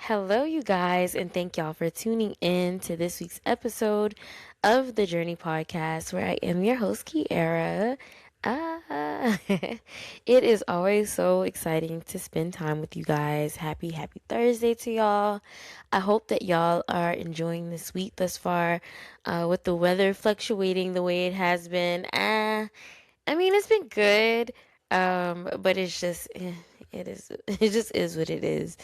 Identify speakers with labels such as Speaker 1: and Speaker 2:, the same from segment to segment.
Speaker 1: Hello, you guys, and thank y'all for tuning in to this week's episode of the Journey Podcast, where I am your host, Kiara. Ah, it is always so exciting to spend time with you guys. Happy Thursday to y'all. I hope that y'all are enjoying this week thus far, with the weather fluctuating the way it has been. I mean, it's been good, but it is, it just is what it is.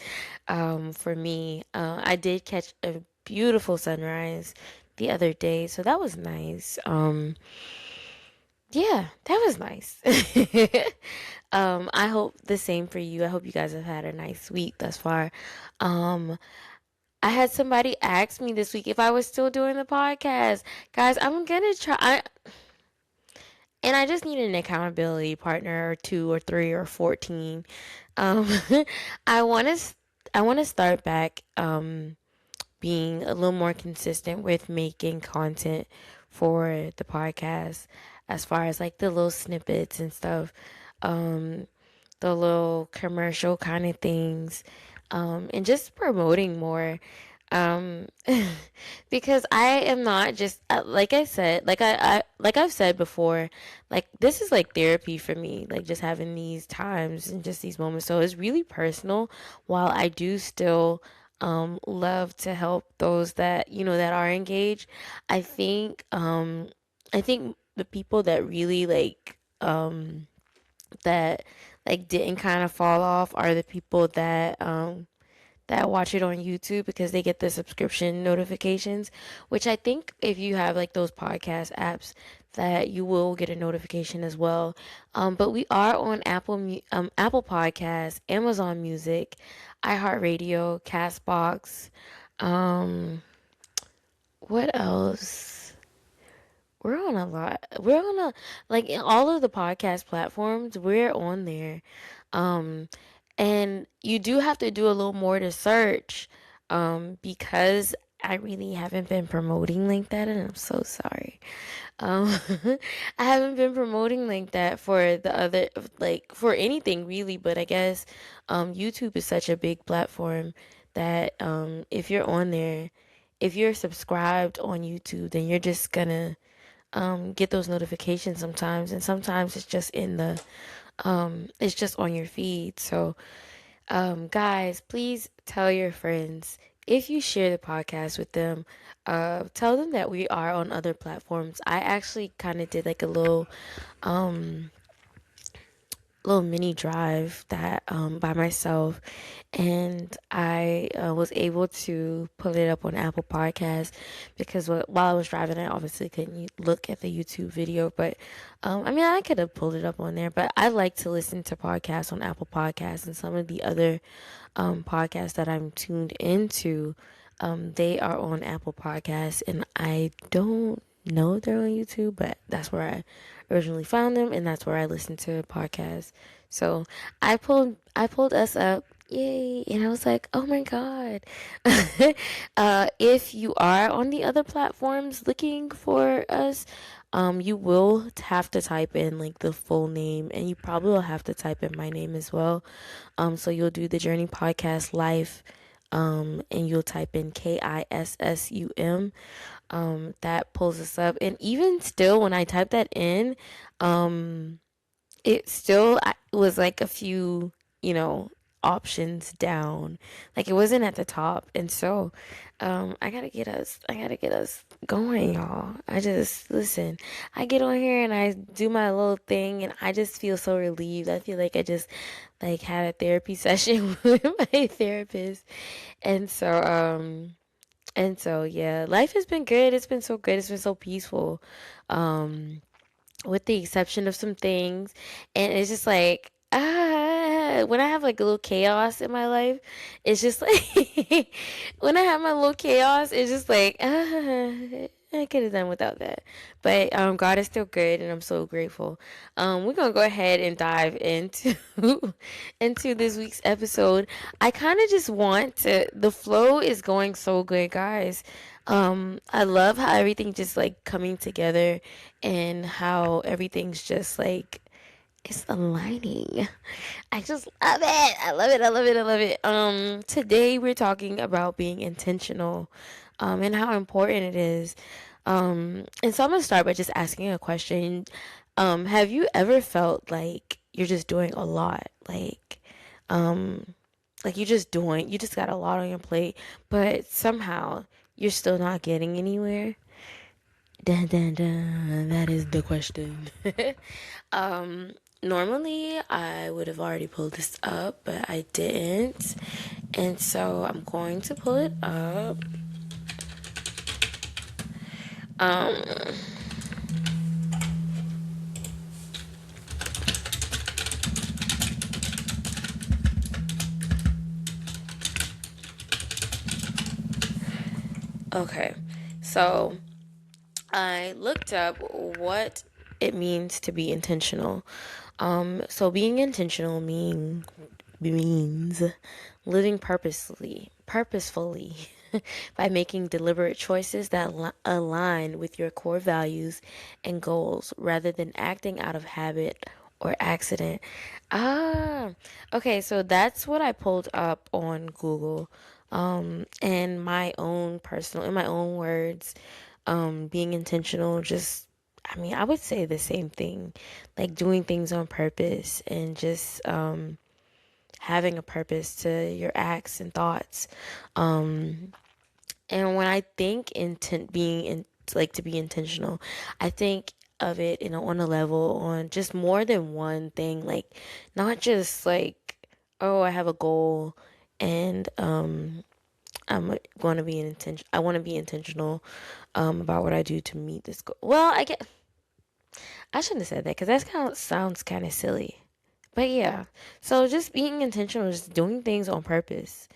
Speaker 1: For me, I did catch a beautiful sunrise the other day, so that was nice. Yeah, that was nice. I hope the same for you. I hope you guys have had a nice week thus far. Um, I had somebody ask me this week if I was still doing the podcast. Guys, I'm gonna try. And I just need an accountability partner or two or three or 14. Um, I want to start back being a little more consistent with making content for the podcast, as far as like the little snippets and stuff, um, the little commercial kind of things, and just promoting more. Um, because I am not just like I said, like I've said before, like this is like therapy for me, like just having these times and just these moments. So it's really personal. While I do still love to help those that that are engaged, I think I think the people that really that like didn't kind of fall off are the people that watch it on YouTube because they get the subscription notifications, which I think if you have like those podcast apps that you will get a notification as well. But we are on Apple Podcasts, Amazon Music, iHeartRadio, Castbox. Um, what else? We're on a lot. We're on like in all of the podcast platforms. We're on there. Um, and you do have to do a little more to search, because I really haven't been promoting like that, and I'm so sorry. Um, I haven't been promoting like that for the other, like for anything really, but I guess, YouTube is such a big platform that, if you're on there, if you're subscribed on YouTube, then you're just gonna get those notifications sometimes, and sometimes it's just it's just on your feed. So, guys, please tell your friends, if you share the podcast with them, tell them that we are on other platforms. I actually kind of did like a um little mini drive that by myself, and I was able to put it up on Apple Podcasts because while I was driving, I obviously couldn't look at the YouTube video, but I mean, I could have pulled it up on there, but I like to listen to podcasts on Apple Podcasts, and some of the other podcasts that I'm tuned into, they are on Apple Podcasts, and I don't know they're on YouTube, but that's where I originally found them, and that's where I listen to podcasts. So I pulled us up, yay! And I was like, oh my god. If you are on the other platforms looking for us, you will have to type in like the full name, and you probably will have to type in my name as well. So you'll do the Journey Podcast Life, and you'll type in KISSUM. That pulls us up, and even still, when I typed that in, it still was like a few, options down. Like it wasn't at the top. And so, I gotta get us going, y'all. I just, listen, I get on here and I do my little thing, and I just feel so relieved. I feel like I just like had a therapy session with my therapist. And so, yeah, life has been good. It's been so good. It's been so peaceful. With the exception of some things. And it's just like, when I have like a little chaos in my life, it's just like, when I have my little chaos, it's just like, I could have done without that. But God is still good, and I'm so grateful. We're gonna go ahead and dive into into this week's episode. I kind of just want to. The flow is going so good, guys. I love how everything just like coming together, and how everything's just like It's aligning. I just love it. I love it. I love it. I love it. Today we're talking about being intentional, and how important it is. And so I'm gonna start by just asking a question. Have you ever felt like you're just doing a lot, um, like you just got a lot on your plate, but somehow you're still not getting anywhere? Dun, dun, dun. That is the question. um, Normally I would have already pulled this up, but I didn't. And so I'm going to pull it up. Um, okay. So I looked up what it means to be intentional. So being intentional means living purposefully by making deliberate choices that align with your core values and goals rather than acting out of habit or accident. Ah, okay, so that's what I pulled up on Google. And in my own words, being intentional, just, I mean, I would say the same thing, like doing things on purpose and just, having a purpose to your acts and thoughts. And when I think like to be intentional, I think of it, on a level, on just more than one thing, like not just like, oh, I have a goal and I'm going to be I want to be intentional about what I do to meet this goal. Well, I shouldn't have said that because that sounds kind of silly. But yeah, so just being intentional, just doing things on purpose.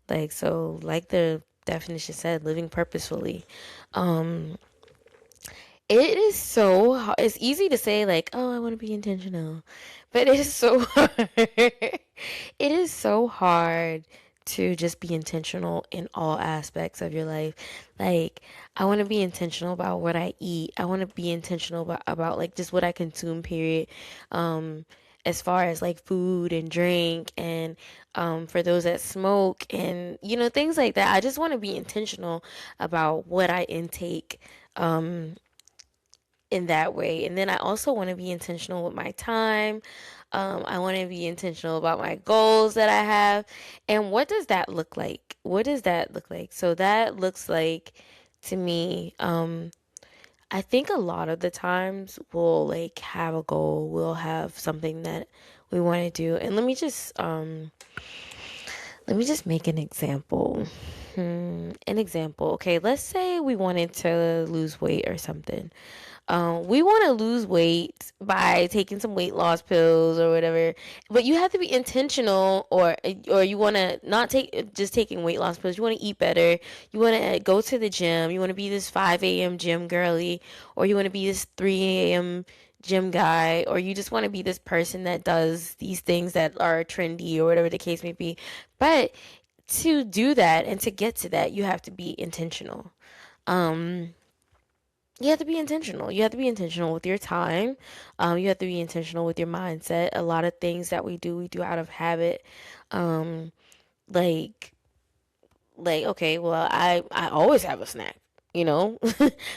Speaker 1: Like the definition said, living purposefully. Um, it is so hard. It's easy to say, like, oh, I want to be intentional. But it is so hard. It is so hard to just be intentional in all aspects of your life. Like, I want to be intentional about what I eat. I want to be intentional about like just what I consume, period. Um, as far as like food and drink, and for those that smoke and things like that. I just want to be intentional about what I intake. In that way. And then I also want to be intentional with my time. I want to be intentional about my goals that I have. And what does that look like? What does that look like? So that looks like, to me, I think a lot of the times we'll like have a goal, we'll have something that we want to do. And let me just make an example. An example. Okay, let's say we wanted to lose weight or something. We want to lose weight by taking some weight loss pills or whatever, but you have to be intentional, or you want to not take just taking weight loss pills. You want to eat better. You want to go to the gym. You want to be this 5 a.m. gym girly, or you want to be this 3 a.m. gym guy, or you just want to be this person that does these things that are trendy or whatever the case may be. But to do that and to get to that, you have to be intentional. Um, you have to be intentional. You have to be intentional with your time. You have to be intentional with your mindset. A lot of things that we do out of habit. Um, like okay, well, I always have a snack, you know,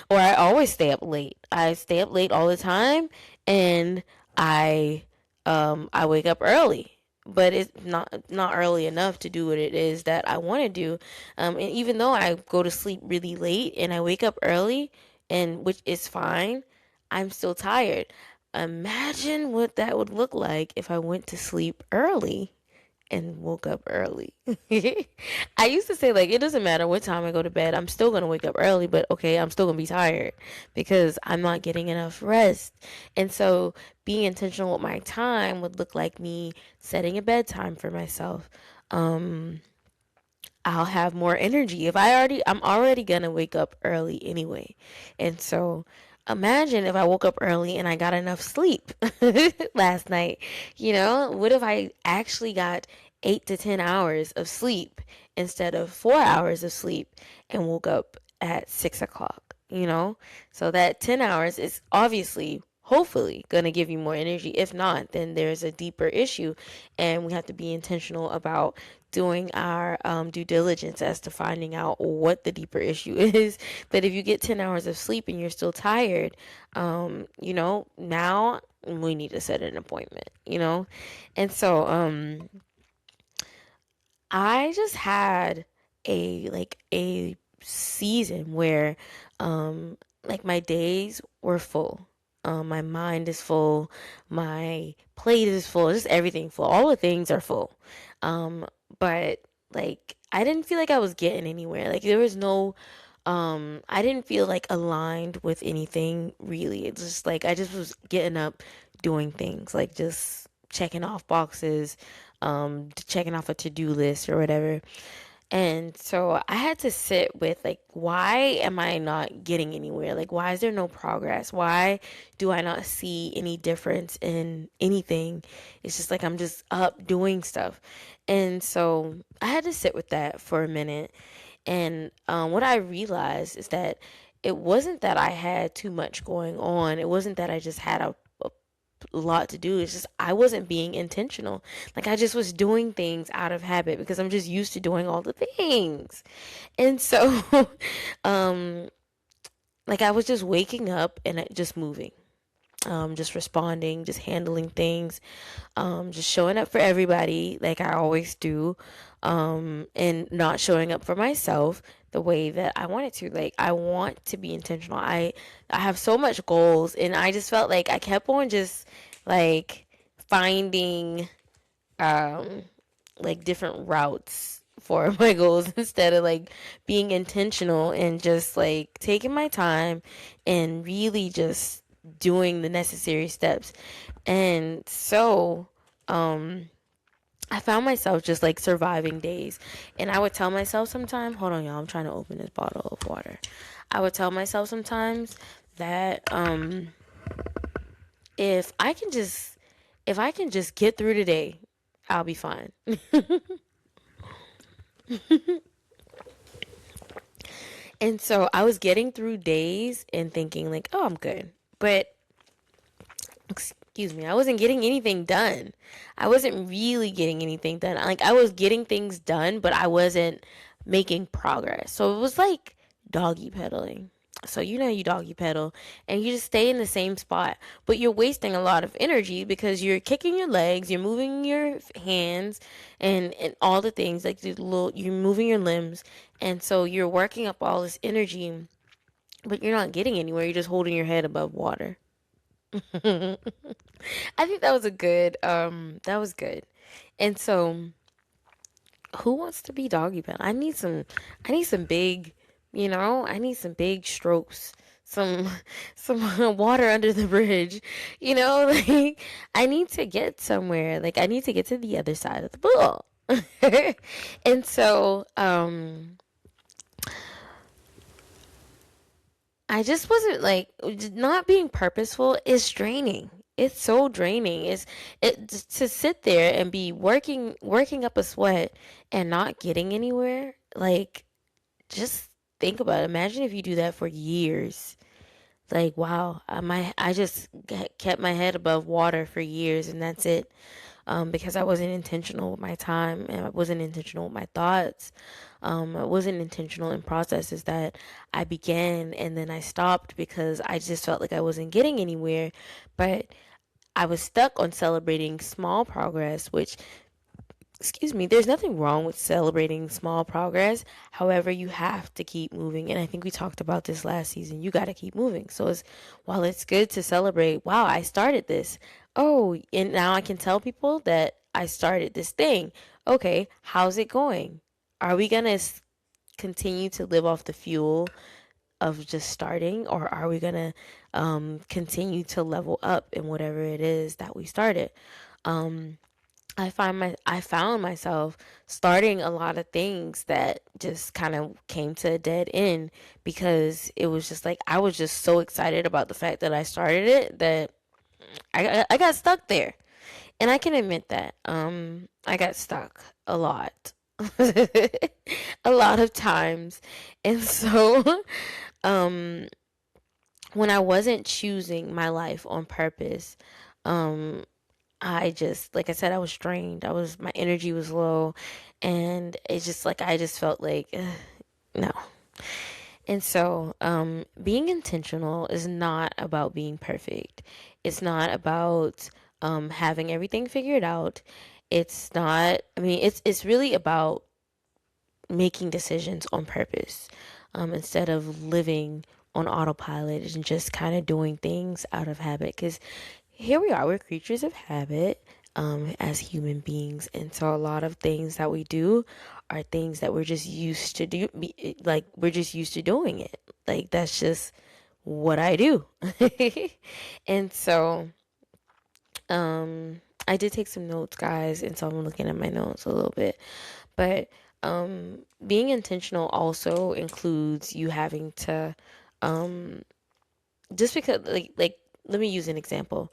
Speaker 1: or I always stay up late. I stay up late all the time, and I I wake up early, but it's not early enough to do what it is that I want to do. And even though I go to sleep really late and I wake up early, and which is fine, I'm still tired. Imagine what that would look like if I went to sleep early and woke up early. I used to say, like, it doesn't matter what time I go to bed, I'm still going to wake up early, but okay, I'm still going to be tired because I'm not getting enough rest. And so being intentional with my time would look like me setting a bedtime for myself. Um, I'll have more energy if I'm already gonna wake up early anyway. And so imagine if I woke up early and I got enough sleep last night. What if I actually got 8 to 10 hours of sleep instead of 4 hours of sleep and woke up at 6 o'clock? So that 10 hours is obviously hopefully gonna give you more energy. If not, then there's a deeper issue, and we have to be intentional about doing our due diligence as to finding out what the deeper issue is. But if you get 10 hours of sleep and you're still tired, now we need to set an appointment. And so I just had a season where like my days were full. My mind is full, my plate is full, just everything full. All the things are full. Um, but like I didn't feel like I was getting anywhere. Like there was no I didn't feel like aligned with anything really. It's just like I just was getting up doing things, like just checking off boxes, checking off a to-do list or whatever. And so I had to sit with like, why am I not getting anywhere? Like, why is there no progress? Why do I not see any difference in anything? It's just like I'm just up doing stuff. And so I had to sit with that for a minute. And what I realized is that it wasn't that I had too much going on. It wasn't that I just had a lot to do. It's just I wasn't being intentional. Like I just was doing things out of habit because I'm just used to doing all the things. And so um like I was just waking up and just moving. Just responding, just handling things, just showing up for everybody like I always do, and not showing up for myself the way that I wanted to. Like I want to be intentional. I have so much goals, and I just felt like I kept on just like finding um like different routes for my goals instead of like being intentional and just like taking my time and really just doing the necessary steps. And so I found myself just like surviving days. And I would tell myself sometimes, hold on y'all, I'm trying to open this bottle of water. I would tell myself sometimes that if I can just get through today, I'll be fine. And so I was getting through days and thinking like, oh, I'm good. But excuse me, I wasn't getting anything done. I wasn't really getting anything done. Like I was getting things done, but I wasn't making progress. So it was like doggy pedaling. So you doggy pedal and you just stay in the same spot, but you're wasting a lot of energy because you're kicking your legs, you're moving your hands and all the things like you're moving your limbs, and so you're working up all this energy, but you're not getting anywhere. You're just holding your head above water. I think that was a good that was good. And so who wants to be doggy paddle? I need some big, I need some big strokes. Some some water under the bridge. Like I need to get somewhere. Like I need to get to the other side of the pool. And so I just wasn't like not being purposeful is draining. It's so draining. It to sit there and be working up a sweat and not getting anywhere. Like just think about it. Imagine if you do that for years. Like wow, I just kept my head above water for years and that's it. Because I wasn't intentional with my time and I wasn't intentional with my thoughts. I wasn't intentional in processes that I began and then I stopped because I just felt like I wasn't getting anywhere. But I was stuck on celebrating small progress, which, excuse me, there's nothing wrong with celebrating small progress. However, you have to keep moving. And I think we talked about this last season. You got to keep moving. So while it's good to celebrate, wow, I started this. Oh, and now I can tell people that I started this thing. Okay, how's it going? Are we going to continue to live off the fuel of just starting, or are we going to continue to level up in whatever it is that we started? I found myself starting a lot of things that just kind of came to a dead end because it was just like I was just so excited about the fact that I started it that I got stuck there. And I can admit that I got stuck a lot. A lot of times. And so um when I wasn't choosing my life on purpose, um, I just, like I said, I was drained. My energy was low, and it's just like I just felt like, no. And so, being intentional is not about being perfect. It's not about having everything figured out. It's not. I mean, it's really about making decisions on purpose, instead of living on autopilot and just kind of doing things out of habit. Because here we are, we're creatures of habit, as human beings, and so a lot of things that we do are things that we're just used to do. Like, we're just used to doing it. Like, that's just what I do. And so, I did take some notes, guys, and so I'm looking at my notes a little bit. But being intentional also includes you having to, just because, like, let me use an example.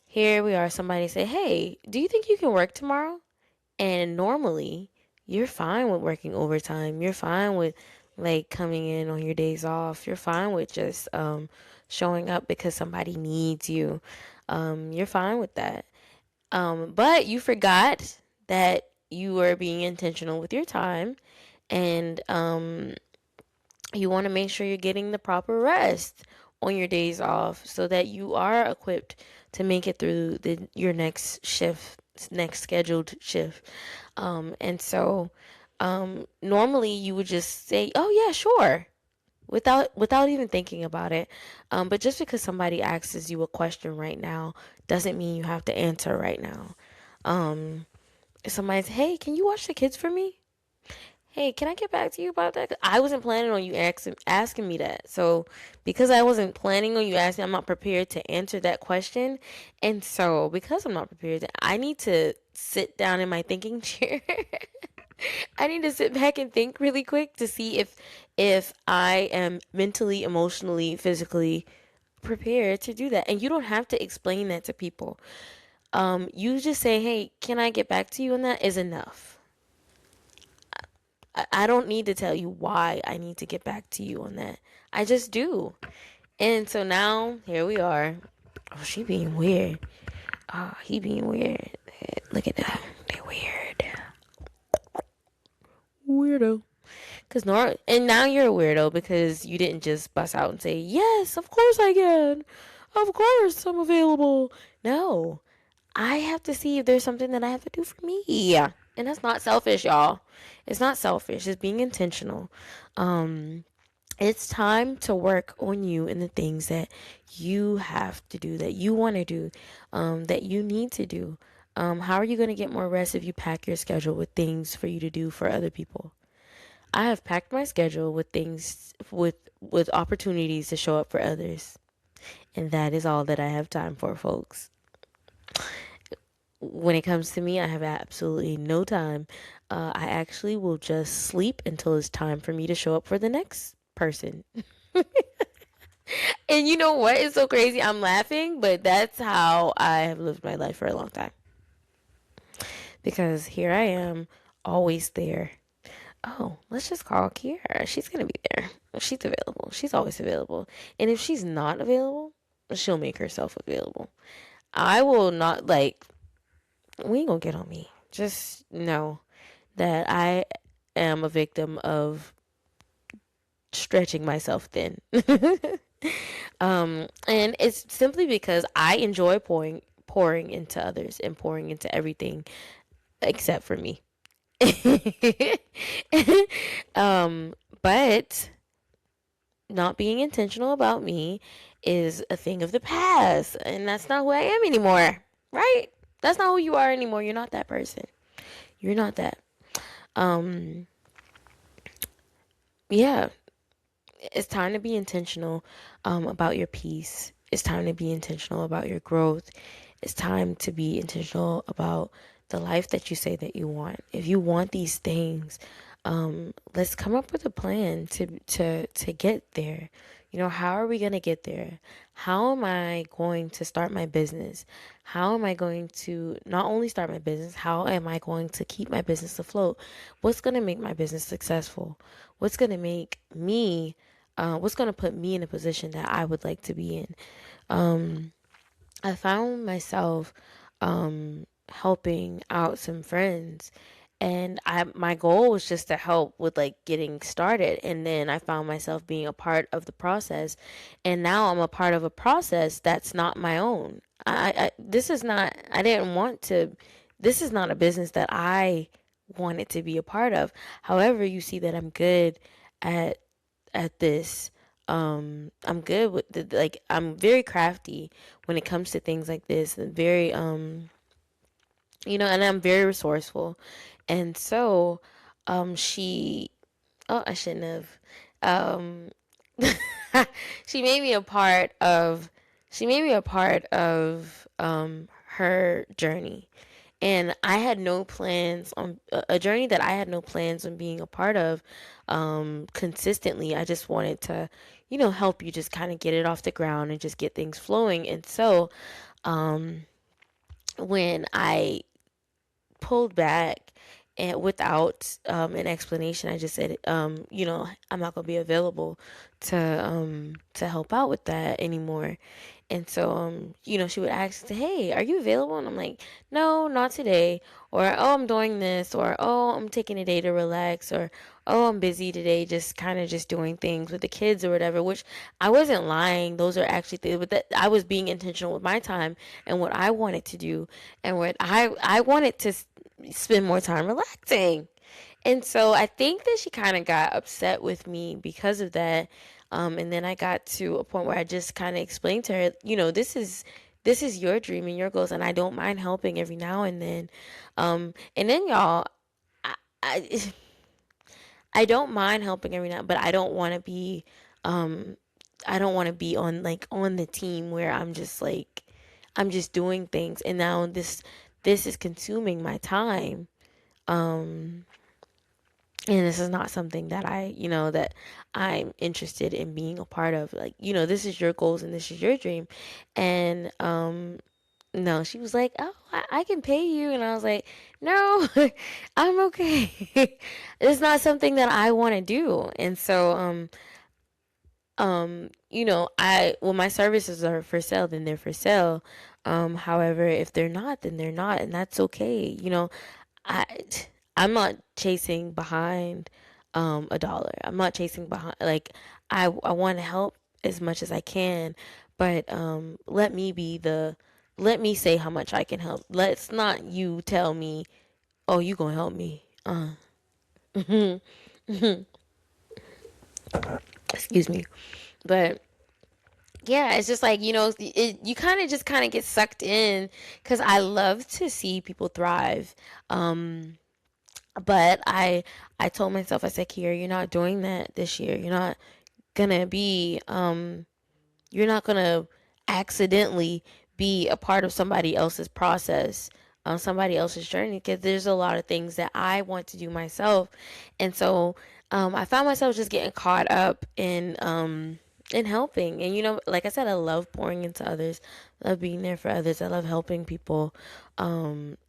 Speaker 1: Here we are, somebody say, "Hey, do you think you can work tomorrow?" And normally, you're fine with working overtime. You're fine with, like, coming in on your days off. You're fine with just showing up because somebody needs you. You're fine with that. But you forgot that you were being intentional with your time, and you want to make sure you're getting the proper rest on your days off so that you are equipped to make it through your next shift, next scheduled shift. And so, normally you would just say, "Oh yeah, sure," without even thinking about it. But just because somebody asks you a question right now doesn't mean you have to answer right now. If somebody's, "Hey, can you watch the kids for me?" Hey, can I get back to you about that? 'Cause I wasn't planning on you asking me that. So, because I wasn't planning on you asking, I'm not prepared to answer that question. And so, because I'm not prepared, I need to sit down in my thinking chair. I need to sit back and think really quick to see if I am mentally, emotionally, physically prepared to do that. And you don't have to explain that to people. You just say, "Hey, can I get back to you on that?" is enough. I don't need to tell you why I need to get back to you on that. I just do. And so now here we are. Oh, she being weird. Oh, he being weird. Look at that. They're weird. Weirdo. And now you're a weirdo because you didn't just bust out and say, "Yes, of course I can. Of course I'm available." No, I have to see if there's something that I have to do for me. And that's not selfish, y'all. It's not selfish. It's being intentional. Um, it's time to work on you and the things that you have to do, that you want to do, that you need to do. How are you going to get more rest if you pack your schedule with things for you to do for other people? I have packed my schedule with things with opportunities to show up for others. And that is all that I have time for, folks. When it comes to me, I have absolutely no time. I actually will just sleep until it's time for me to show up for the next person. And you know what? It's so crazy. I'm laughing, but that's how I have lived my life for a long time. Because here I am, always there. Oh, let's just call Kiara. She's going to be there. She's available. She's always available. And if she's not available, she'll make herself available. I will not, like, we ain't gonna get on me. Just know that I am a victim of stretching myself thin. And it's simply because I enjoy pouring into others and pouring into everything except for me. But not being intentional about me is a thing of the past, and that's not who I am anymore, right? That's not who you are anymore. You're not that person. You're not that. Um, yeah, it's time to be intentional about your peace. It's time to be intentional about your growth. It's time to be intentional about the life that you say that you want. If you want these things, let's come up with a plan to get there. You know, how are we going to get there? How am I going to start my business? How am I going to not only start my business, how am I going to keep my business afloat? What's going to make my business successful? What's going to make me what's going to put me in a position that I would like to be in. Um, I found myself helping out some friends, and I my goal was just to help with like getting started, and then I found myself being a part of the process, and now I'm a part of a process that's not my own. I this is not, I didn't want to, this is not a business that I wanted to be a part of. However, you see that I'm good at this. I'm good with like, I'm very crafty when it comes to things like this, and very and I'm very resourceful. And so she, oh, I shouldn't have. Um she made me a part of, her journey. And I had no plans on a journey that I had no plans on being a part of consistently. I just wanted to, help you just kind of get it off the ground and just get things flowing. And so um, when I pulled back and without an explanation, I just said, I'm not gonna be available to help out with that anymore. And so, she would ask, "Hey, are you available?" And I'm like, "No, not today." Or, "Oh, I'm doing this," or, "Oh, I'm taking a day to relax," or, "Oh, I'm busy today, just kind of just doing things with the kids or whatever." Which I wasn't lying; those are actually things, but that I was being intentional with my time and what I wanted to do, and what I wanted to spend more time relaxing. And so I think that she kind of got upset with me because of that. And then I got to a point where I just kind of explained to her, this is your dream and your goals, and I don't mind helping every now and then. And then y'all, I, I, I don't mind helping every now, but I don't want to be, um, I don't want to be on like on the team where I'm just like, I'm just doing things, and now this is consuming my time. Um, and this is not something that that I'm interested in being a part of. Like, this is your goals and this is your dream. And no, she was like, "Oh, I can pay you," and I was like, "No, I'm okay." It's not something that I want to do. And so I well, my services are for sale, then they're for sale. However, if they're not, then they're not, and that's okay. I I'm not chasing behind a dollar. I'm not chasing behind, like, I want to help as much as I can, but let me say how much I can help. Let's not you tell me, "Oh, you going to help me." Excuse me. But yeah, it's just like, you kind of get sucked in, cuz I love to see people thrive. But I told myself, I said, "Kiera, you're not doing that this year. Gonna be you're not gonna accidentally be a part of somebody else's process, somebody else's journey, because there's a lot of things that I want to do myself." And so I found myself just getting caught up in helping. And like I said, I love pouring into others, I love being there for others, I love helping people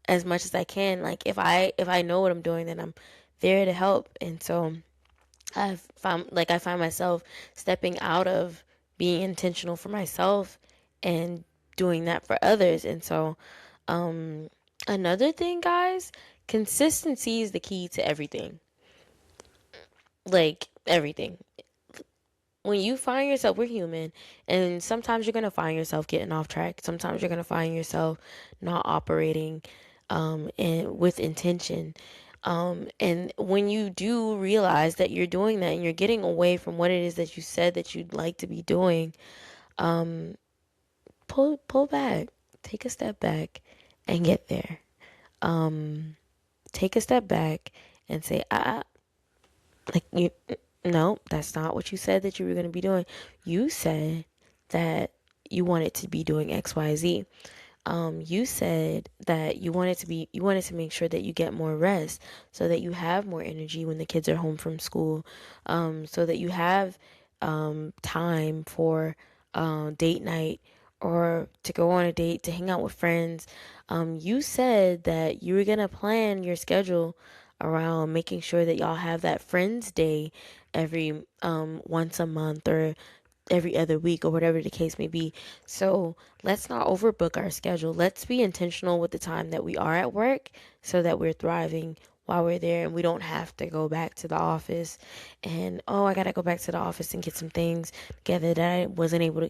Speaker 1: as much as I can. Like, if I know what I'm doing, then I'm there to help. And so I find myself stepping out of being intentional for myself and doing that for others. And so another thing, guys, consistency is the key to everything. Like, everything. When you find yourself, we're human, and sometimes you're going to find yourself getting off track. Sometimes you're going to find yourself not operating with intention. And when you do realize that you're doing that and you're getting away from what it is that you said that you'd like to be doing, pull back, take a step back, and get there. Take a step back and say, like, no, that's not what you said that you were going to be doing. You said that you wanted to be doing XYZ. You said that you wanted to make sure that you get more rest, so that you have more energy when the kids are home from school, so that you have time for date night, or to go on a date, to hang out with friends. You said that you were gonna plan your schedule around making sure that y'all have that friends day every once a month or every other week or whatever the case may be. So let's not overbook our schedule. Let's be intentional with the time that we are at work so that we're thriving while we're there and we don't have to go back to the office and, oh, I got to go back to the office and get some things together that I wasn't able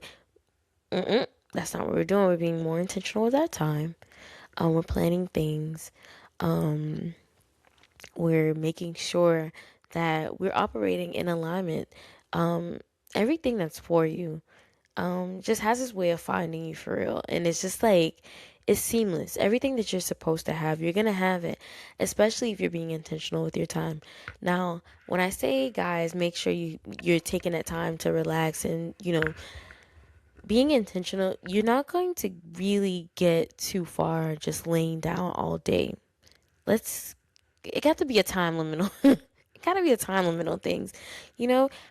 Speaker 1: to. That's not what we're doing. We're being more intentional with our time. We're planning things. Um, we're making sure that we're operating in alignment. Um, Everything that's for you just has this way of finding you for real. And it's just like, it's seamless. Everything that you're supposed to have, you're going to have it, especially if you're being intentional with your time. Now, when I say, guys, make sure you're taking that time to relax and, being intentional, you're not going to really get too far just laying down all day. It got to be a time limit on, it got to be a time limit on things.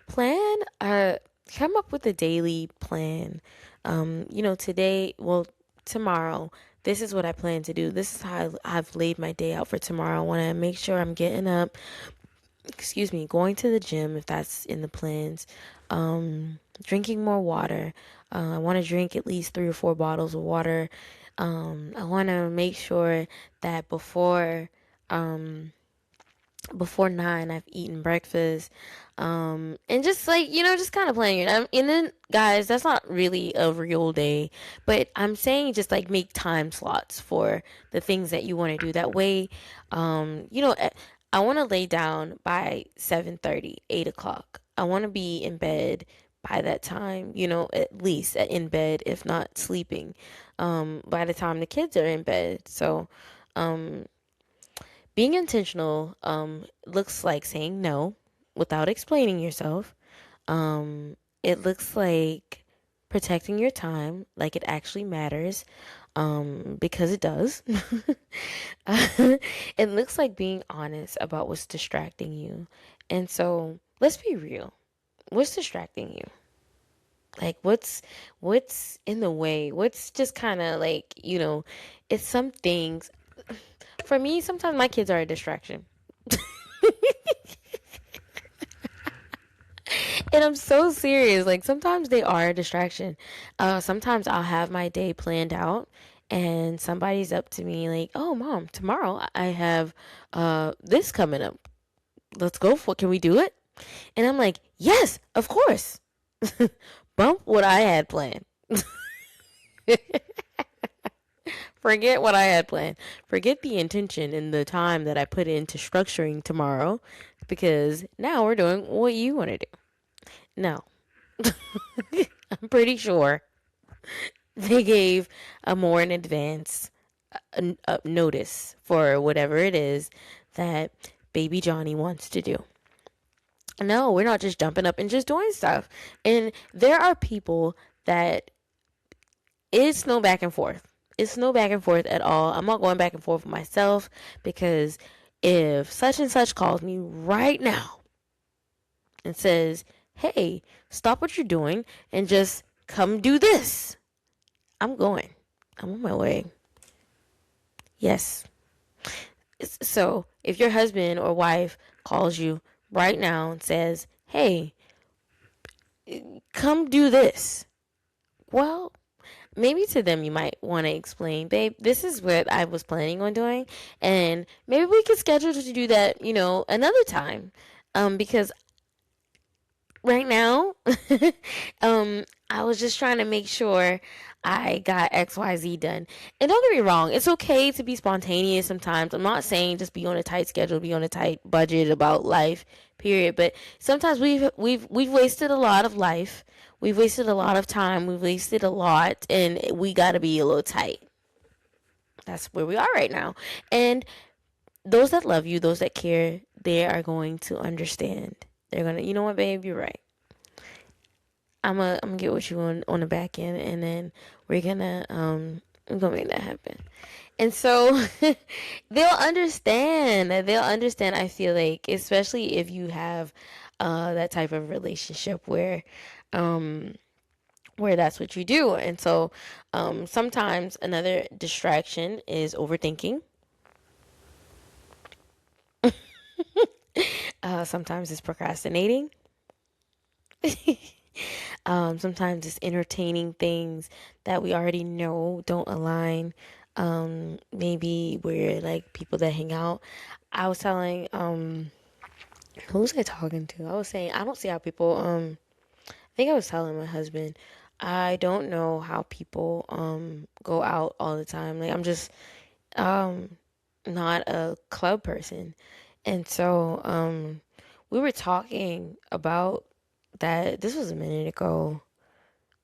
Speaker 1: Plan, come up with a daily plan. Today, well, tomorrow, this is what I plan to do. This is how I've laid my day out for tomorrow. I want to make sure I'm getting up, going to the gym if that's in the plans, drinking more water. I want to drink at least 3 or 4 bottles of water. I want to make sure that before 9 I've eaten breakfast, and just like, just kind of playing it. And then, guys, that's not really a real day, but I'm saying just like make time slots for the things that you want to do. That way, I want to lay down by 7:30, 8 o'clock. I want to be in bed by that time, at least in bed, if not sleeping, by the time the kids are in bed. So, um, being intentional looks like saying no without explaining yourself. It looks like protecting your time like it actually matters, because it does. It looks like being honest about what's distracting you. And so let's be real. What's distracting you? Like what's in the way? What's just kind of like, it's some things. For me, sometimes my kids are a distraction. And I'm so serious. Like sometimes they are a distraction. Sometimes I'll have my day planned out and somebody's up to me like, "Oh, mom, tomorrow I have this coming up. Let's go for it. Can we do it?" And I'm like, "Yes, of course." Bump what I had planned. Forget what I had planned. Forget the intention and the time that I put into structuring tomorrow, because now we're doing what you want to do. No. I'm pretty sure they gave a more in advance a notice for whatever it is that baby Johnny wants to do. No, we're not just jumping up and just doing stuff. And there are people that it's no back and forth. It's no back and forth at all. I'm not going back and forth with myself, because if such and such calls me right now and says, "Hey, stop what you're doing and just come do this," I'm going. I'm on my way. Yes. So if your husband or wife calls you right now and says, "Hey, come do this," well, maybe to them you might want to explain, "Babe, this is what I was planning on doing, and maybe we could schedule to do that, another time, because right now, I was just trying to make sure I got XYZ done." And don't get me wrong, it's okay to be spontaneous sometimes. I'm not saying just be on a tight schedule, be on a tight budget about life, period. But sometimes we've wasted a lot of life. We've wasted a lot of time. We've wasted a lot, and we got to be a little tight. That's where we are right now. And those that love you, those that care, they are going to understand. They're gonna, you know what, babe, you're right. I'm gonna get with you on the back end, and then I'm gonna make that happen. And so they'll understand. They'll understand. I feel like, especially if you have that type of relationship where that's what you do. And so sometimes another distraction is overthinking. Sometimes it's procrastinating. Sometimes it's entertaining things that we already know don't align. Maybe we're like people that hang out. I was telling, who was I talking to? I was saying, I don't see how people, I think I was telling my husband, I don't know how people, go out all the time. Like, I'm just, um, not a club person. And so, we were talking about that. This was a minute ago.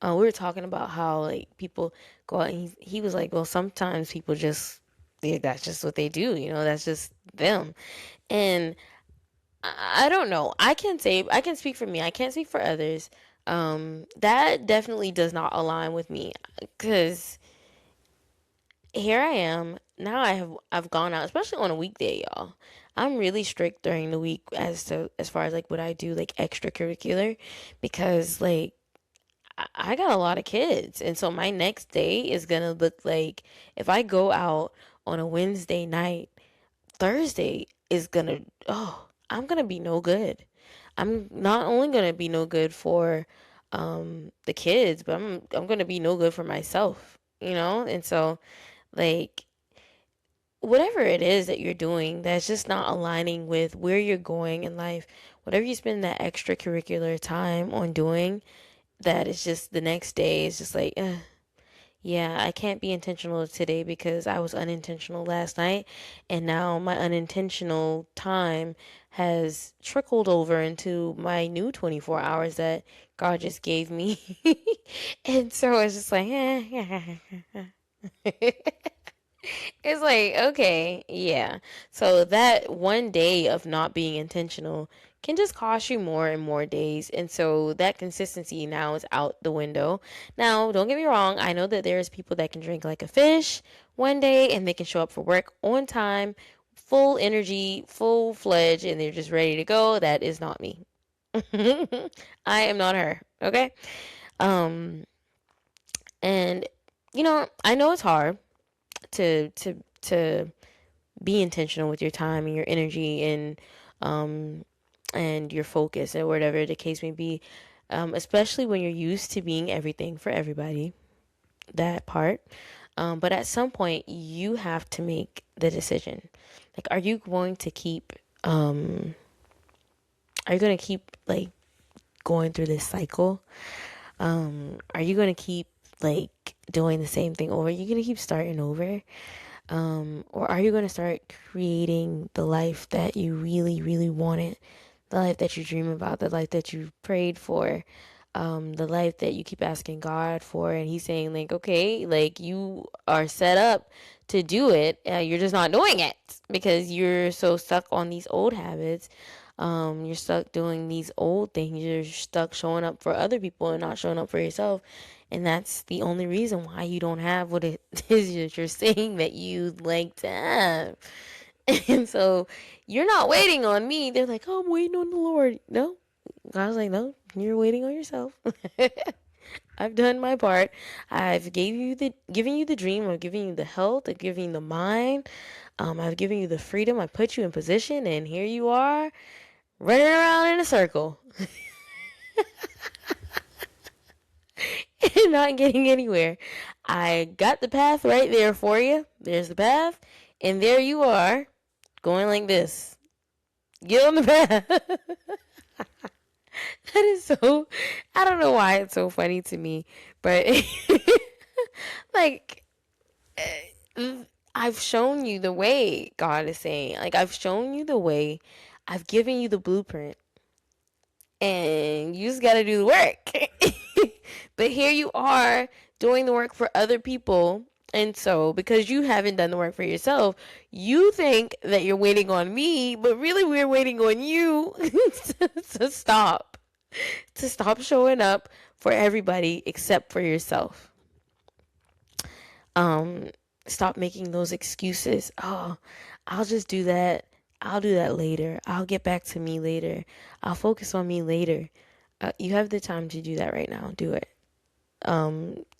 Speaker 1: We were talking about how like people go out, and he was like, well, sometimes people just, yeah, that's just what they do, that's just them. And I don't know. I can speak for me. I can't speak for others. That definitely does not align with me, because here I am now. I've gone out, especially on a weekday, y'all. I'm really strict during the week as far as like what I do, like extracurricular, because like I got a lot of kids. And so my next day is going to look like, if I go out on a Wednesday night, Thursday is going to, I'm going to be no good. I'm not only going to be no good for the kids, but I'm going to be no good for myself. And so, like, whatever it is that you're doing that's just not aligning with where you're going in life, whatever you spend that extracurricular time on doing, that is just the next day is just like, yeah, I can't be intentional today because I was unintentional last night, and now my unintentional time has trickled over into my new 24 hours that God just gave me. And so it's just like, it's like, okay, yeah. So that one day of not being intentional can just cost you more and more days. And so that consistency now is out the window. Now, don't get me wrong. I know that there's people that can drink like a fish one day and they can show up for work on time, full energy, full fledged, and they're just ready to go. That is not me. I am not her. Okay. Um, and I know it's hard to be intentional with your time and your energy, and your focus, or whatever the case may be, especially when you're used to being everything for everybody, that part. But at some point you have to make the decision, like, are you going to keep like going through this cycle? Are you going to keep like doing the same thing over? Are you going to keep starting over? Or are you going to start creating the life that you really, really wanted, the life that you dream about, the life that you prayed for, the life that you keep asking God for? And He's saying, like, okay, like, you are set up to do it. You're just not doing it because you're so stuck on these old habits. You're stuck doing these old things. You're stuck showing up for other people and not showing up for yourself. And that's the only reason why you don't have what it is that you're saying that you'd like to have. And so you're not waiting on me. They're like, oh, I'm waiting on the Lord. No. God's like, no, you're waiting on yourself. I've done my part. I've given you the dream. I've given you the health. I've given you the mind. I've given you the freedom. I put you in position, and here you are running around in a circle and not getting anywhere. I got the path right there for you. There's the path, and there you are, going like this. Get on the path. That is so, I don't know why it's so funny to me, but like, I've shown you the way, God is saying. Like, I've shown you the way. I've given you the blueprint, and you just got to do the work. But here you are doing the work for other people. And so, because you haven't done the work for yourself, you think that you're waiting on me, but really we're waiting on you to stop. To stop showing up for everybody except for yourself. Um, Stop making those excuses. Oh, I'll just do that. I'll do that later. I'll get back to me later. I'll focus on me later. You have the time to do that right now. Do it.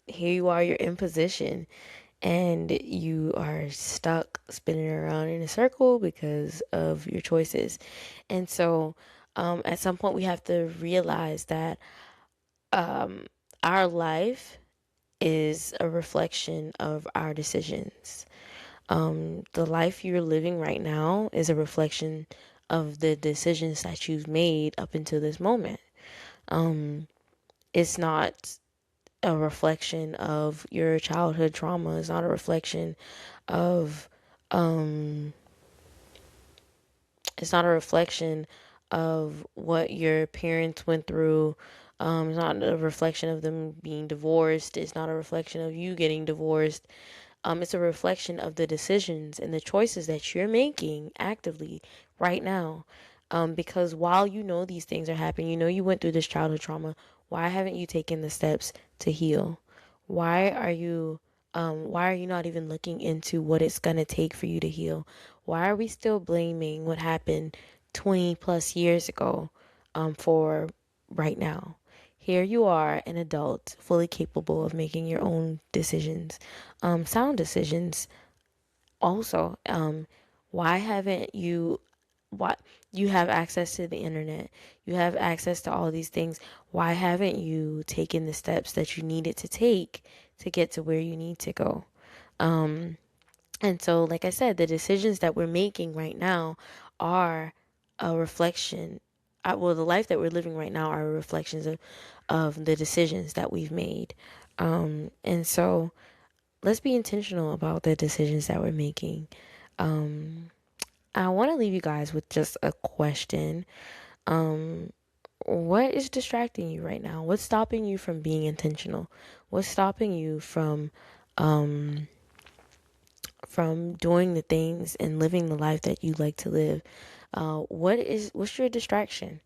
Speaker 1: Here you are. You're in position, and you are stuck spinning around in a circle because of your choices. And so at some point we have to realize that our life is a reflection of our decisions. The life you're living right now is a reflection of the decisions that you've made up until this moment. It's not a reflection of your childhood trauma. It's not a reflection of it's not a reflection of what your parents went through. It's not a reflection of them being divorced. It's not a reflection of you getting divorced. It's a reflection of the decisions and the choices that you're making actively right now. Because while you know these things are happening, you know you went through this childhood trauma, why haven't you taken the steps to heal? Why are you why are you not even looking into what it's gonna take for you to heal? Why are we still blaming what happened 20 plus years ago for right now? Here you are, an adult, fully capable of making your own decisions, sound decisions. Also, why haven't you? What you have access to the internet, you have access to all these things. Why haven't you taken the steps that you needed to take to get to where you need to go? And so, like I said, the decisions that we're making right now are a reflection. Well, the life that we're living right now are reflections of the decisions that we've made. And so, let's be intentional about the decisions that we're making. I want to leave you guys with just a question. What is distracting you right now? What's stopping you from being intentional? What's stopping you from doing the things and living the life that you like to live? What's your distraction?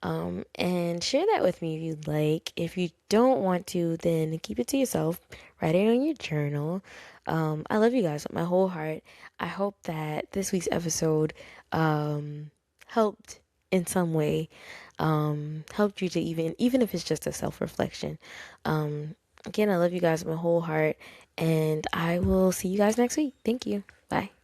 Speaker 1: And share that with me if you'd like. If you don't want to, then keep it to yourself. Write it on your journal. I love you guys with my whole heart. I hope that this week's episode helped in some way. Helped you to even if it's just a self-reflection. Again, I love you guys with my whole heart, and I will see you guys next week. Thank you. Bye.